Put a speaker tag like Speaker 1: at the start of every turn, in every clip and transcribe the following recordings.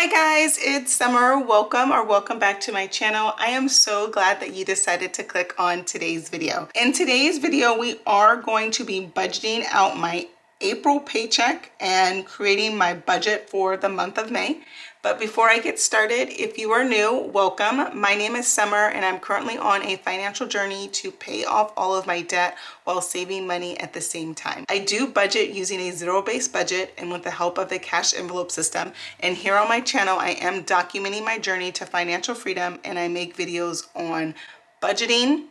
Speaker 1: Hi guys, it's Summer. Welcome back to my channel. I am so glad that you decided to click on today's video. In today's video, we are going to be budgeting out my April paycheck and creating my budget for the month of May. But before I get started, if you are new, welcome. My name is Summer and I'm currently on a financial journey to pay off all of my debt while saving money at the same time. I do budget using a zero-based budget and with the help of the cash envelope system. And here on my channel, I am documenting my journey to financial freedom, and I make videos on budgeting,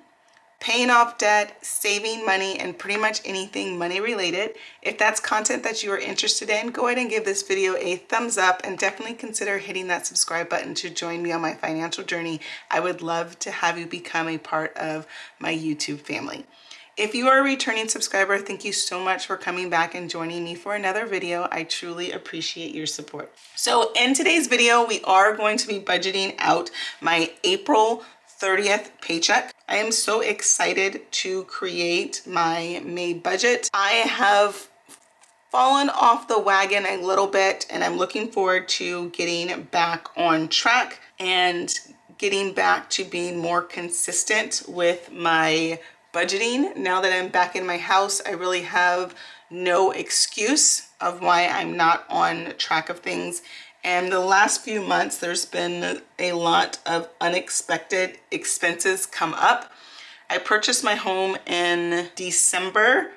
Speaker 1: paying off debt, saving money, and pretty much anything money related. If that's content that you are interested in, go ahead and give this video a thumbs up and definitely consider hitting that subscribe button to join me on my financial journey. I would love to have you become a part of my YouTube family. If you are a returning subscriber, thank you so much for coming back and joining me for another video. I truly appreciate your support. So in today's video, we are going to be budgeting out my April 30th paycheck. I am so excited to create my May budget. I have fallen off the wagon a little bit and I'm looking forward to getting back on track and getting back to being more consistent with my budgeting. Now that I'm back in my house, I really have no excuse of why I'm not on track of things. And the last few months, there's been a lot of unexpected expenses come up. I purchased my home in December,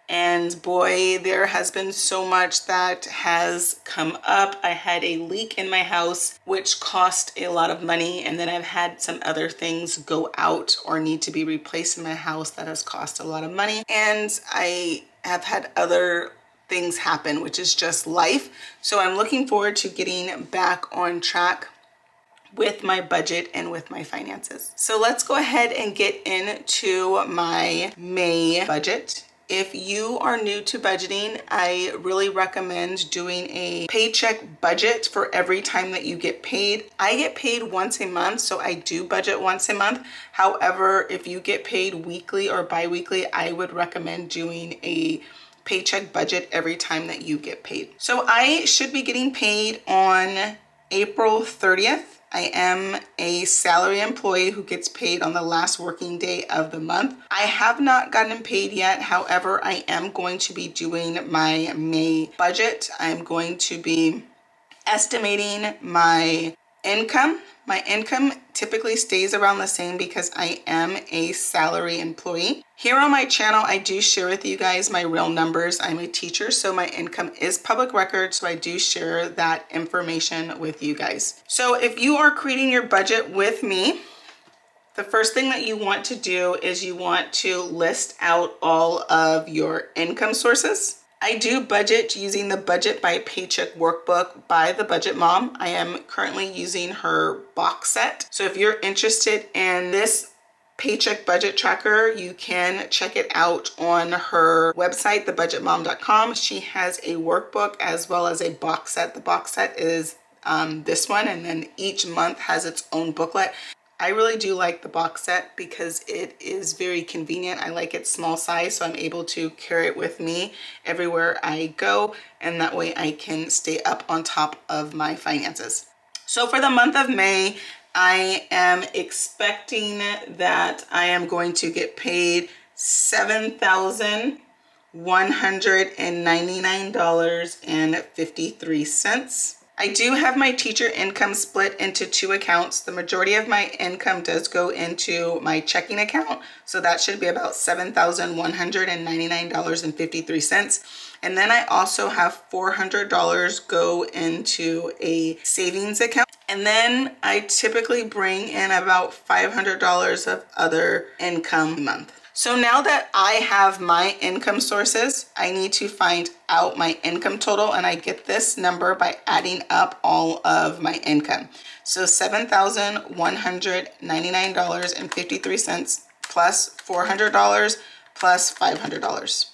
Speaker 1: and boy, there has been so much that has come up. I had a leak in my house, which cost a lot of money, and then I've had some other things go out or need to be replaced in my house that has cost a lot of money. And I have had other things happen, which is just life. So I'm looking forward to getting back on track with my budget and with my finances. So let's go ahead and get into my May budget. If you are new to budgeting, I really recommend doing a paycheck budget for every time that you get paid. I get paid once a month, so I do budget once a month. However, if you get paid weekly or bi-weekly, I would recommend doing a paycheck budget every time that you get paid. So I should be getting paid on April 30th. I am a salary employee who gets paid on the last working day of the month. I have not gotten paid yet. However, I am going to be doing my May budget. I'm going to be estimating my income. My income typically stays around the same because I am a salary employee. Here on my channel, I do share with you guys my real numbers. I'm a teacher, so my income is public record, so I do share that information with you guys. So if you are creating your budget with me, the first thing that you want to do is you want to list out all of your income sources. I do budget using the Budget by Paycheck workbook by the Budget Mom. I am currently using her box set. So if you're interested in this paycheck budget tracker, you can check it out on her website, thebudgetmom.com. She has a workbook as well as a box set. The box set is this one, and then each month has its own booklet. I really do like the box set because it is very convenient. I like it small size, so I'm able to carry it with me everywhere I go, and that way I can stay up on top of my finances. So for the month of May, I am expecting that I am going to get paid $7,199.53. I do have my teacher income split into two accounts. The majority of my income does go into my checking account, so that should be about $7,199.53. And then I also have $400 go into a savings account. And then I typically bring in about $500 of other income a month. So now that I have my income sources, I need to find out my income total, and I get this number by adding up all of my income. So $7,199.53 plus $400 plus $500.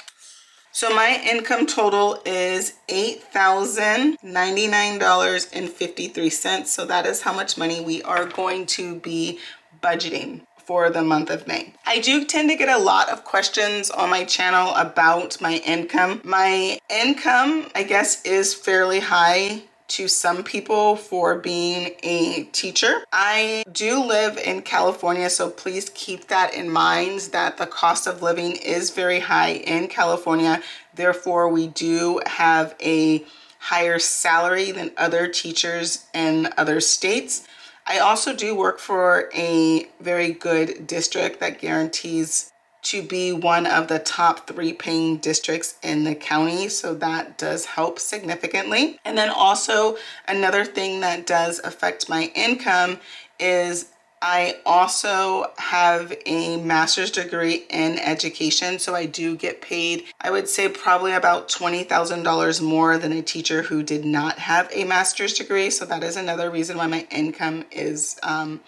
Speaker 1: So my income total is $8,099.53. So that is how much money we are going to be budgeting for the month of May. I do tend to get a lot of questions on my channel about my income. My income, I guess, is fairly high to some people for being a teacher. I do live in California, so please keep that in mind, that the cost of living is very high in California. Therefore, we do have a higher salary than other teachers in other states. I also do work for a very good district that guarantees to be one of the top 3 paying districts in the county, so that does help significantly. And then also another thing that does affect my income is I also have a master's degree in education, so I do get paid, I would say probably about $20,000 more than a teacher who did not have a master's degree. So that is another reason why my income is a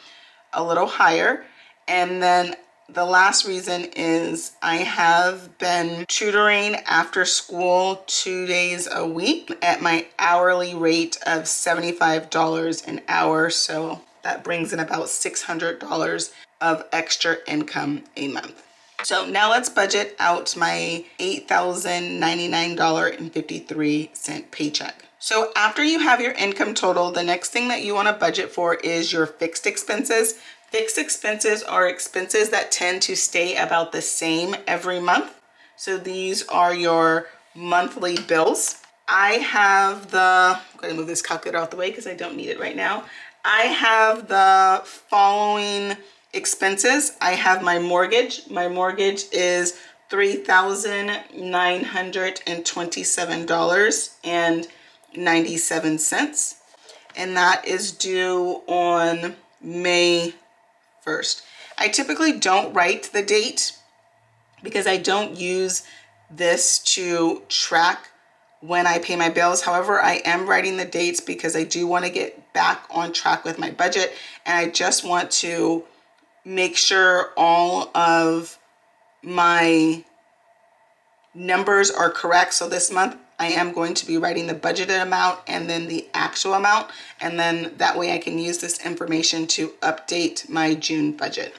Speaker 1: little higher. And then the last reason is I have been tutoring after school 2 days a week at my hourly rate of $75 an hour. So that brings in about $600 of extra income a month. So now let's budget out my $8,099.53 paycheck. So after you have your income total, the next thing that you want to budget for is your fixed expenses. Fixed expenses are expenses that tend to stay about the same every month. So these are your monthly bills. I'm going to move this calculator out the way because I don't need it right now. I have the following expenses. I have my mortgage. My mortgage is $3,927.97, and that is due on May 1st. I typically don't write the date because I don't use this to track when I pay my bills. However, I am writing the dates because I do want to get back on track with my budget, and I just want to make sure all of my numbers are correct. So this month I am going to be writing the budgeted amount and then the actual amount, and then that way I can use this information to update my June budget.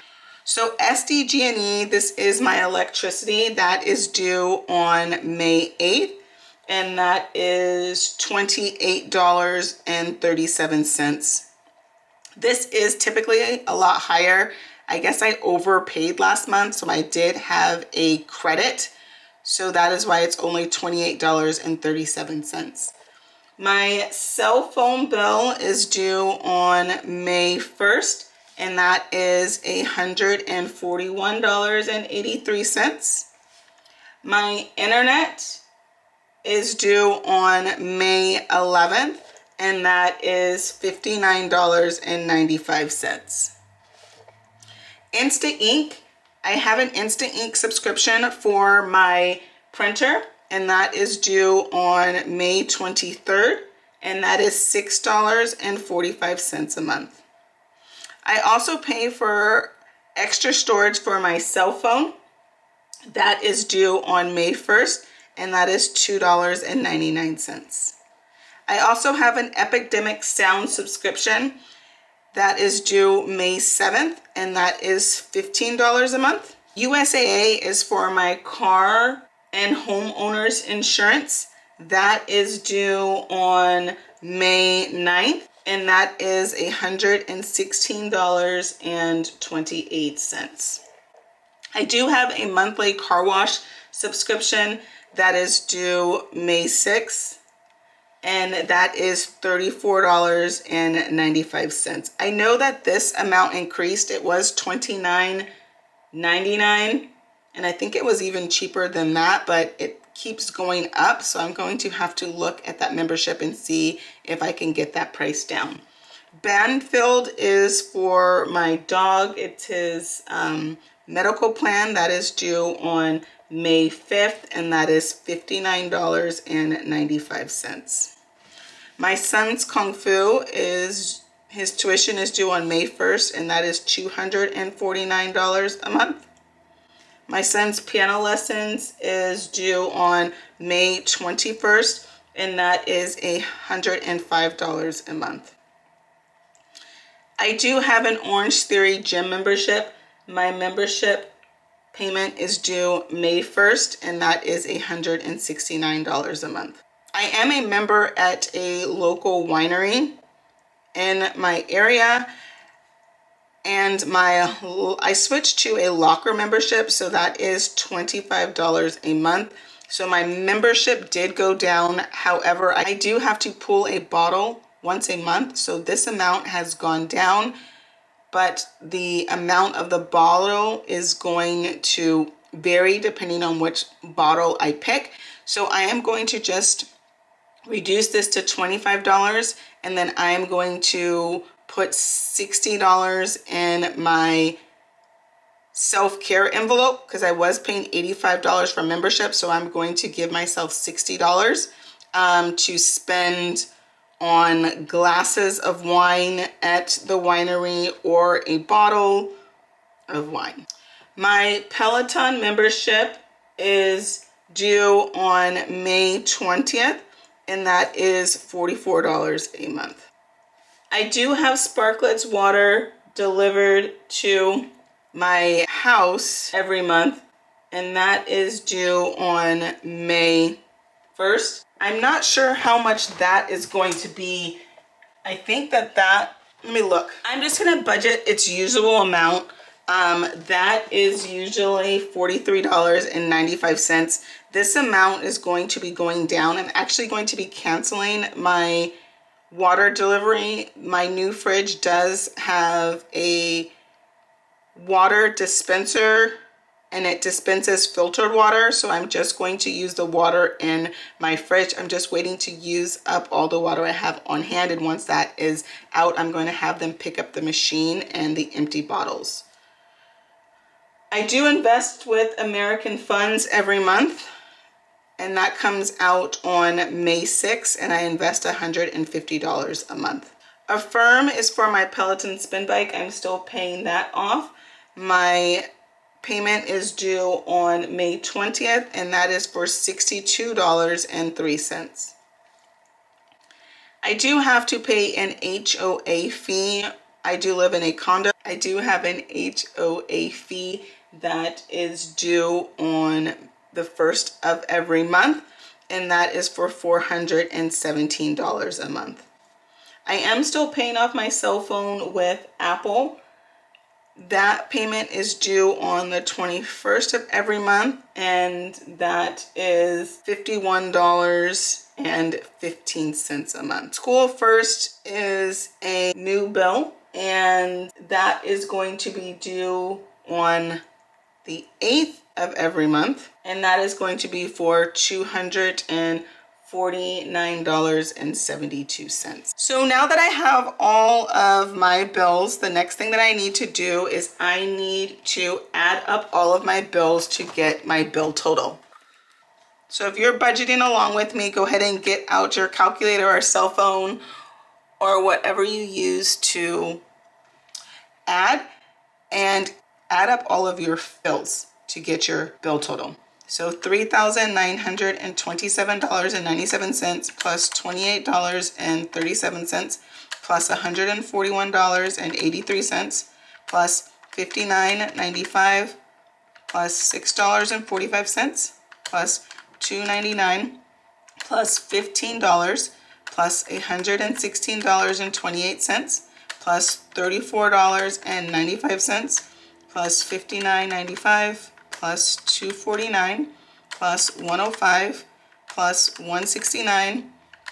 Speaker 1: So SDG&E, this is my electricity that is due on May 8th. And that is $28.37. This is typically a lot higher. I guess I overpaid last month, so I did have a credit. So that is why it's only $28.37. My cell phone bill is due on May 1st, and that is $141.83. My internet is due on May 11th, and that is $59.95. Instant Ink, I have an Instant Ink subscription for my printer, and that is due on May 23rd, and that is $6.45 a month. I also pay for extra storage for my cell phone. That is due on May 1st, and that is $2.99. I also have an Epidemic Sound subscription that is due May 7th, and that is $15 a month. USAA is for my car and homeowners insurance. That is due on May 9th, and that is $116.28. I do have a monthly car wash subscription that is due May 6th, and that is $34.95. I know that this amount increased. It was $29.99, and I think it was even cheaper than that, but it keeps going up, so I'm going to have to look at that membership and see if I can get that price down. Banfield is for my dog. It's his medical plan that is due on May 5th, and that is $59.95. My son's Kung Fu his tuition is due on May 1st, and that is $249 a month. My son's piano lessons is due on May 21st, and that is $105 a month. I do have an Orange Theory gym membership. My membership payment is due May 1st, and that is $169 a month. I am a member at a local winery in my area, and I switched to a locker membership, so that is $25 a month. So my membership did go down. However, I do have to pull a bottle once a month, so this amount has gone down, but the amount of the bottle is going to vary depending on which bottle I pick. So I am going to just reduce this to $25, and then I'm going to put $60 in my self-care envelope because I was paying $85 for membership, so I'm going to give myself $60 to spend on glasses of wine at the winery or a bottle of wine. My Peloton membership is due on May 20th, and that is $44 a month. I do have Sparkletts water delivered to my house every month, and that is due on May 1st. I'm not sure how much that is going to be. I think that let me look. I'm just gonna budget its usual amount. That is usually $43.95. This amount is going to be going down. I'm actually going to be canceling my water delivery. My new fridge does have a water dispenser, and it dispenses filtered water, so I'm just going to use the water in my fridge. I'm just waiting to use up all the water I have on hand, and once that is out, I'm going to have them pick up the machine and the empty bottles. I do invest with American Funds every month, and that comes out on May 6th, and I invest $150 a month. Affirm is for my Peloton spin bike. I'm still paying that off. My payment is due on May 20th, and that is for $62.03. I do have to pay an HOA fee. I do live in a condo. I do have an HOA fee that is due on the 1st of every month, and that is for $417 a month. I am still paying off my cell phone with Apple. That payment is due on the 21st of every month, and that is $51.15 a month. School First is a new bill, and that is going to be due on the 8th of every month, and that is going to be for $249.72. So now that I have all of my bills, the next thing that I need to do is I need to add up all of my bills to get my bill total. So if you're budgeting along with me, go ahead and get out your calculator or cell phone or whatever you use to add up all of your bills to get your bill total. So $3,927.97 plus $28.37 plus $141.83 plus $59.95 plus $6.45 plus $2.99 plus $15 plus $116.28 plus $34.95 plus $59.95 plus $249 plus $105 plus $169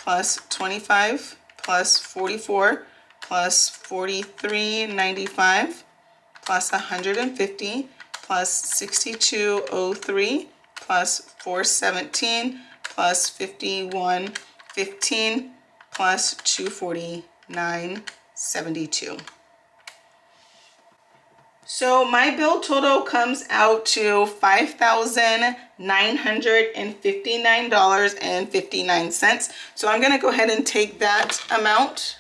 Speaker 1: plus $25 plus $44 plus $43.95 plus $150 plus $62.03 plus $417 plus $51.15 plus $249.72. So my bill total comes out to $5,959.59. So I'm going to go ahead and take that amount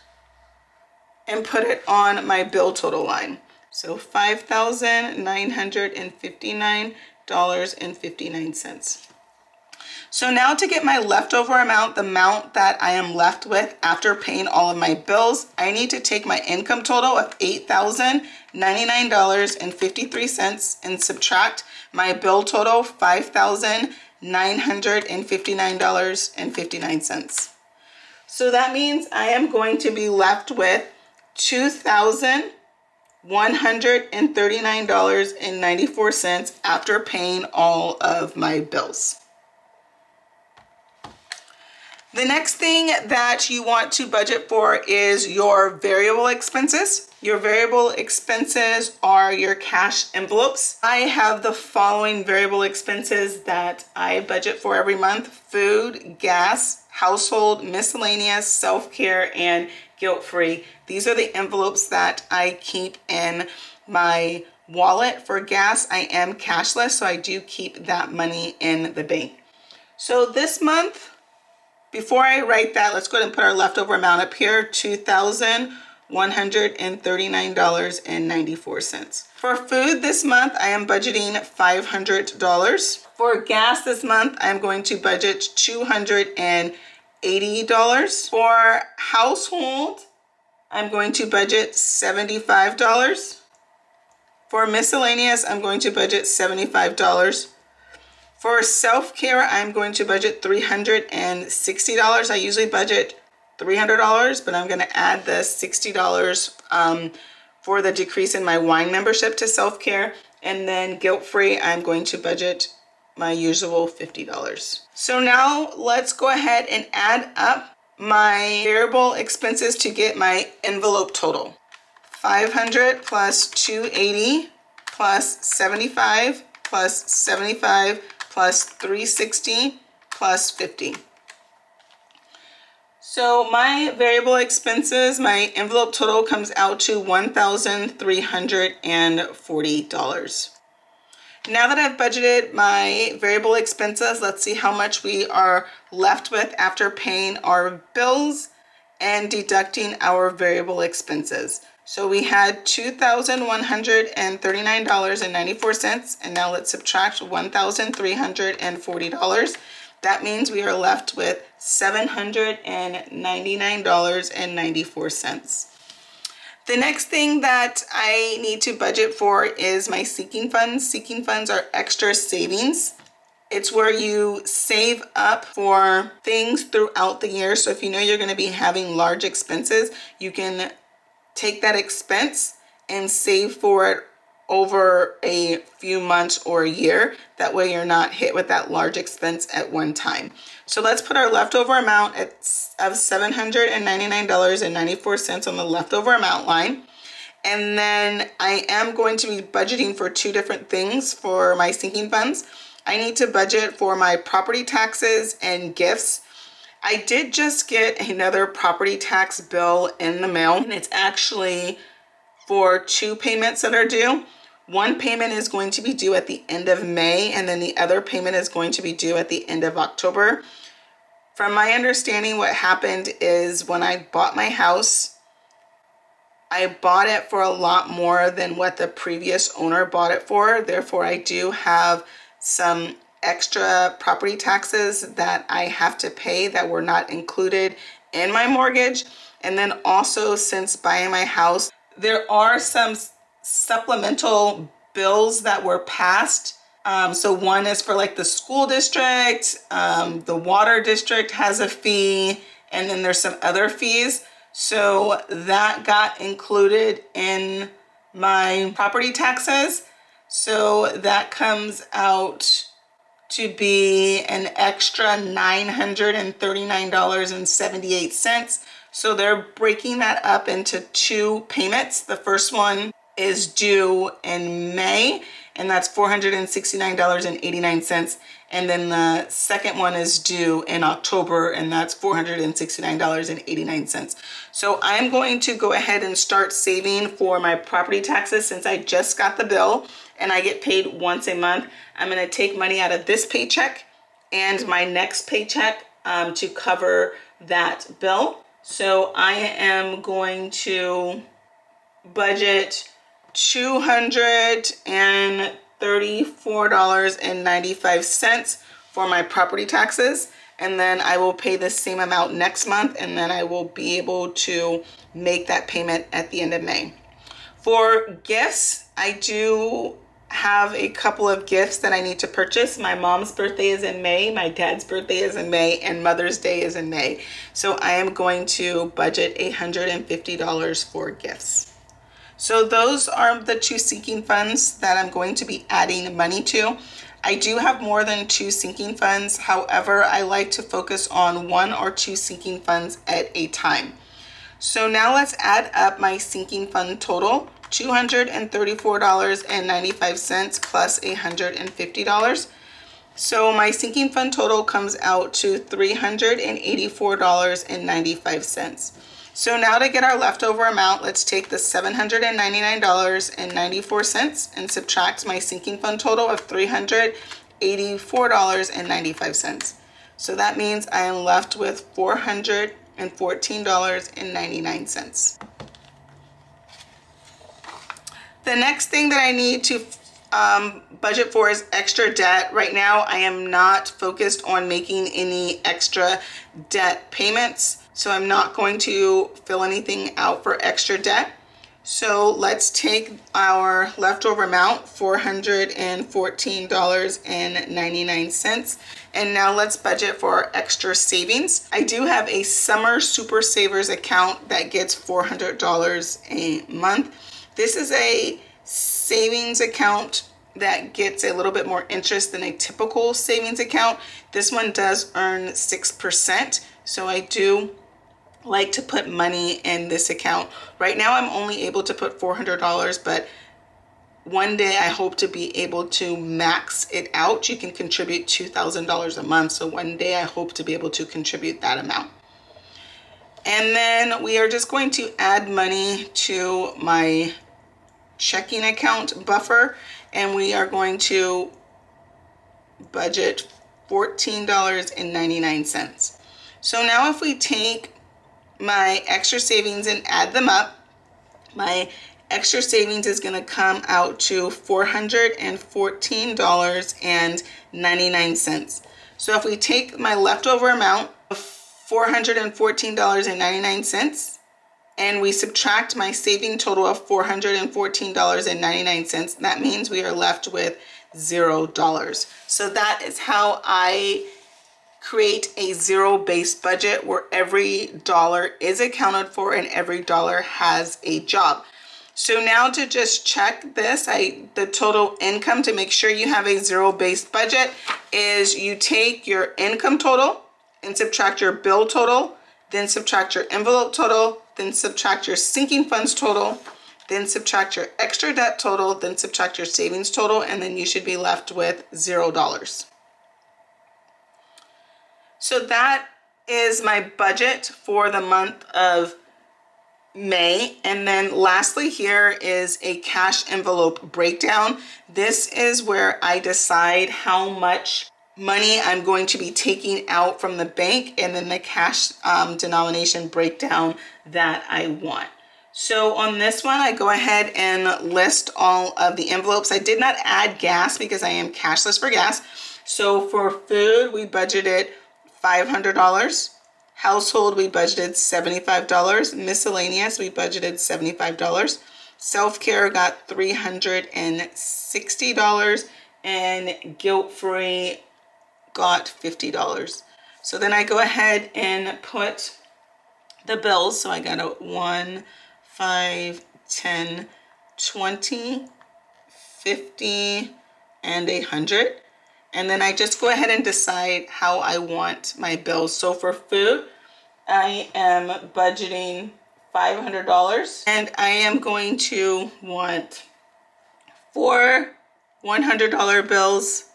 Speaker 1: and put it on my bill total line. So $5,959.59. So now to get my leftover amount, the amount that I am left with after paying all of my bills, I need to take my income total of $8,099.53 and subtract my bill total, $5,959.59, $959.59. So that means I am going to be left with $2,139.94 after paying all of my bills. The next thing that you want to budget for is your variable expenses. Your variable expenses are your cash envelopes. I have the following variable expenses that I budget for every month: food, gas, household, miscellaneous, self-care, and guilt-free. These are the envelopes that I keep in my wallet. For gas, I am cashless, so I do keep that money in the bank. So this month, before I write that, let's go ahead and put our leftover amount up here, $2,139.94. For food this month, I am budgeting $500. For gas this month, I'm going to budget $280. For household, I'm going to budget $75. For miscellaneous, I'm going to budget $75. For self-care, I'm going to budget $360. I usually budget $300, but I'm going to add the $60 for the decrease in my wine membership to self-care. And then guilt-free, I'm going to budget my usual $50. So now let's go ahead and add up my variable expenses to get my envelope total. 500 plus 280 plus 75 plus 75 plus 360 plus 50. So my variable expenses, my envelope total comes out to $1,340. Now that I've budgeted my variable expenses, let's see how much we are left with after paying our bills and deducting our variable expenses. So we had $2,139.94, and now let's subtract $1,340. That means we are left with $799.94. The next thing that I need to budget for is my sinking funds. Sinking funds are extra savings. It's where you save up for things throughout the year. So if you know you're going to be having large expenses, you can take that expense and save for it over a few months or a year. That way you're not hit with that large expense at one time. So let's put our leftover amount of $799.94 on the leftover amount line. And then I am going to be budgeting for two different things for my sinking funds. I need to budget for my property taxes and gifts. I did just get another property tax bill in the mail, and it's actually for two payments that are due. One payment is going to be due at the end of May, and then the other payment is going to be due at the end of October. From my understanding, what happened is when I bought my house, I bought it for a lot more than what the previous owner bought it for. Therefore, I do have some extra property taxes that I have to pay that were not included in my mortgage. And then also, since buying my house, there are some supplemental bills that were passed. So one is for like the school district, the water district has a fee, and then there's some other fees. So that got included in my property taxes. So that comes out to be an extra $939.78. So they're breaking that up into two payments. The first one is due in May, and that's $469.89. And then the second one is due in October, and that's $469.89. So I'm going to go ahead and start saving for my property taxes since I just got the bill and I get paid once a month. I'm going to take money out of this paycheck and my next paycheck to cover that bill. So I am going to budget $234.95 for my property taxes, and then I will pay the same amount next month, and then I will be able to make that payment at the end of May. For gifts, I do have a couple of gifts that I need to purchase. My mom's birthday is in May, my dad's birthday is in May, and Mother's Day is in May. So I am going to budget $150 for gifts. So those are the two sinking funds that I'm going to be adding money to. I do have more than two sinking funds. However, I like to focus on one or two sinking funds at a time. So now let's add up my sinking fund total, $234.95 plus $150. So my sinking fund total comes out to $384.95. So now to get our leftover amount, let's take the $799.94 and subtract my sinking fund total of $384.95. So that means I am left with $414.99. The next thing that I need to budget for is extra debt. Right now, I am not focused on making any extra debt payments. So I'm not going to fill anything out for extra debt. So let's take our leftover amount, $414.99. And now let's budget for our extra savings. I do have a summer super savers account that gets $400 a month. This is a savings account that gets a little bit more interest than a typical savings account. This one does earn 6%. So I do like to put money in this account. Right now I'm only able to put $400, but one day I hope to be able to max it out. You can contribute $2,000 a month. So one day I hope to be able to contribute that amount. And then we are just going to add money to my checking account buffer, and we are going to budget $14.99. So now if we take my extra savings and add them up, my extra savings is going to come out to $414.99. So if we take my leftover amount of $414.99 and we subtract my saving total of $414.99, that means we are left with $0. So that is how I create a zero-based budget where every dollar is accounted for and every dollar has a job. So now to just check this, the total income to make sure you have a zero-based budget is you take your income total and subtract your bill total, then subtract your envelope total, then subtract your sinking funds total, then subtract your extra debt total, then subtract your savings total, and then you should be left with $0. So that is my budget for the month of May. And then lastly, here is a cash envelope breakdown. This is where I decide how much money I'm going to be taking out from the bank and then the cash denomination breakdown that I want. So on this one, I go ahead and list all of the envelopes. I did not add gas because I am cashless for gas. So for food, we budgeted $500. Household, we budgeted $75. Miscellaneous, we budgeted $75. Self-care got $360, and guilt-free got $50. So then I go ahead and put the bills. So I got a 1, 5, 10, 20, 50, and 100. And then I just go ahead and decide how I want my bills. So for food, I am budgeting $500, and I am going to want 4 $100 bills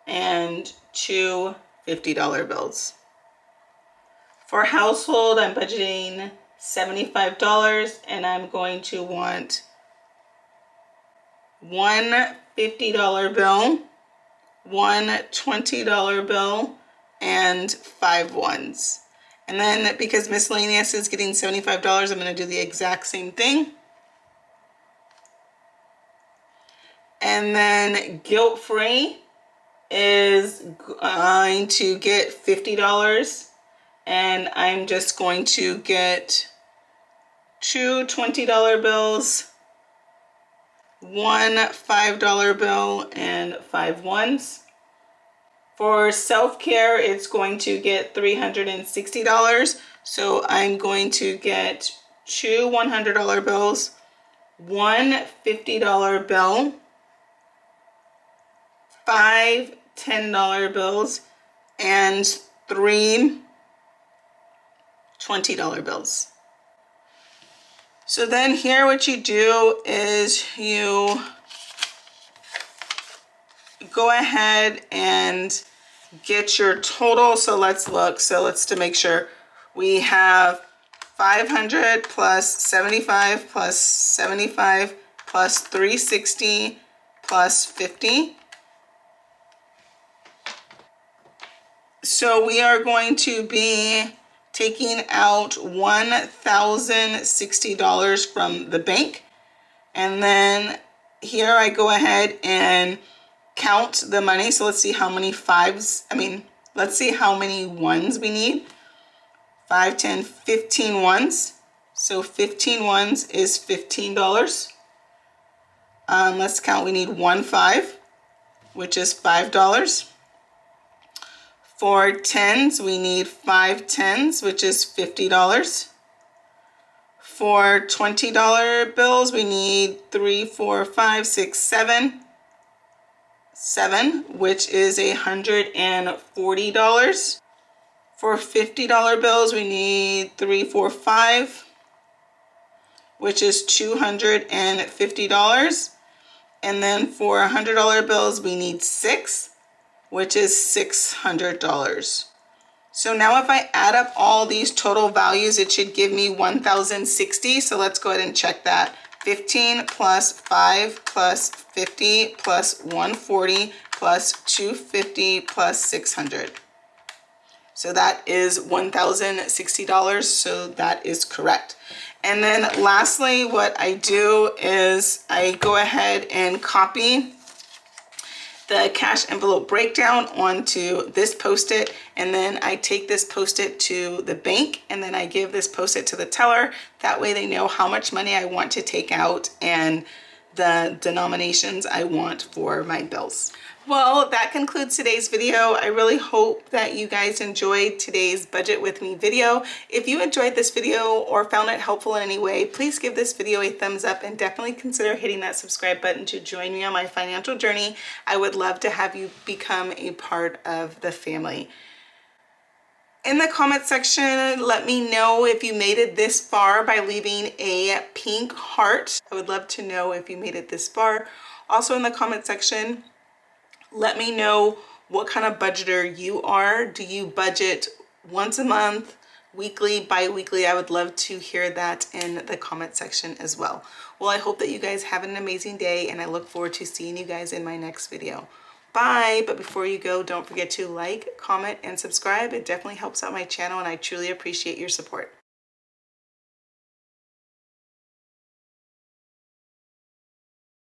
Speaker 1: and 2 $50 bills. For household, I'm budgeting $75, and I'm going to want 1 $50 bill, 1 $20 bill, and 5 ones. And then because miscellaneous is getting $75, I'm going to do the exact same thing. And then guilt-free is going to get $50, and I'm just going to get 2 $20 bills, one $5 bill, and 5 ones. For self-care, it's going to get $360. So I'm going to get 2 $100 bills, 1 $50 bill, 5 $10 bills, and 3 $20 bills. So then here what you do is you go ahead and get your total. So let's look. So let's to make sure we have 500 plus 75 plus 75 plus 360 plus 50. So we are going to be taking out $1,060 from the bank. And then here I go ahead and count the money. So let's see how many let's see how many ones we need. 5, 10, 15 ones. So 15 ones is $15. Let's count, we need 1 5, which is $5. For tens, we need 5 tens, which is $50. For $20 bills, we need 3, 4, 5, 6, 7, 7, which is $140. For $50 bills, we need 3, 4, 5, which is $250. And then for $100 bills, we need 6, which is $600. So now if I add up all these total values, it should give me 1,060. So let's go ahead and check that. 15 plus 5 plus 50 plus 140 plus 250 plus 600. So that is $1,060. So that is correct. And then lastly, what I do is I go ahead and copy the cash envelope breakdown onto this Post-it, and then I take this Post-it to the bank, and then I give this Post-it to the teller. That way they know how much money I want to take out and the denominations I want for my bills. Well, that concludes today's video. I really hope that you guys enjoyed today's Budget With Me video. If you enjoyed this video or found it helpful in any way, please give this video a thumbs up and definitely consider hitting that subscribe button to join me on my financial journey. I would love to have you become a part of the family. In the comment section, let me know if you made it this far by leaving a pink heart. I would love to know if you made it this far. Also in the comment section, let me know what kind of budgeter you are. Do you budget once a month, weekly, bi-weekly? I would love to hear that in the comment section as well. Well, I hope that you guys have an amazing day, and I look forward to seeing you guys in my next video. Bye! But before you go, don't forget to like, comment, and subscribe. It definitely helps out my channel, and I truly appreciate your support.